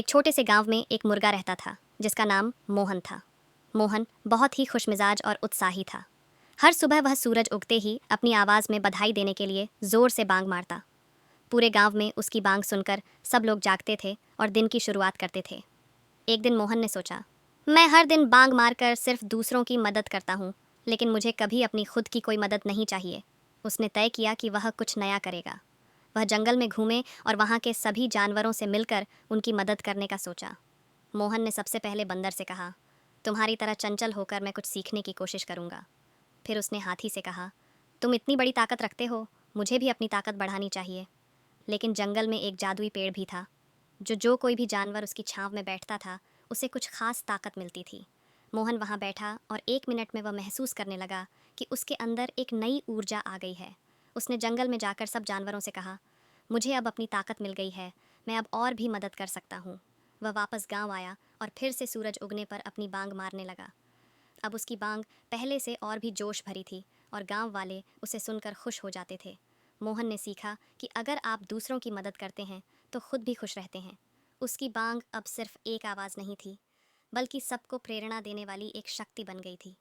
एक छोटे से गांव में एक मुर्गा रहता था जिसका नाम मोहन था। मोहन बहुत ही खुशमिजाज और उत्साही था। हर सुबह वह सूरज उगते ही अपनी आवाज़ में बधाई देने के लिए ज़ोर से बांग मारता। पूरे गांव में उसकी बांग सुनकर सब लोग जागते थे और दिन की शुरुआत करते थे। एक दिन मोहन ने सोचा, मैं हर दिन बांग मारकर सिर्फ दूसरों की मदद करता हूँ, लेकिन मुझे कभी अपनी खुद की कोई मदद नहीं चाहिए। उसने तय किया कि वह कुछ नया करेगा। वह जंगल में घूमे और वहाँ के सभी जानवरों से मिलकर उनकी मदद करने का सोचा। मोहन ने सबसे पहले बंदर से कहा, तुम्हारी तरह चंचल होकर मैं कुछ सीखने की कोशिश करूँगा। फिर उसने हाथी से कहा, तुम इतनी बड़ी ताकत रखते हो, मुझे भी अपनी ताकत बढ़ानी चाहिए। लेकिन जंगल में एक जादुई पेड़ भी था, जो कोई भी जानवर उसकी छांव में बैठता था उसे कुछ खास ताकत मिलती थी। मोहन वहाँ बैठा और 1 मिनट में वह महसूस करने लगा कि उसके अंदर एक नई ऊर्जा आ गई है। उसने जंगल में जाकर सब जानवरों से कहा, मुझे अब अपनी ताकत मिल गई है, मैं अब और भी मदद कर सकता हूँ। वह वापस गांव आया और फिर से सूरज उगने पर अपनी बांग मारने लगा। अब उसकी बांग पहले से और भी जोश भरी थी और गांव वाले उसे सुनकर खुश हो जाते थे। मोहन ने सीखा कि अगर आप दूसरों की मदद करते हैं तो खुद भी खुश रहते हैं। उसकी बांग अब सिर्फ एक आवाज़ नहीं थी, बल्कि सबको प्रेरणा देने वाली एक शक्ति बन गई थी।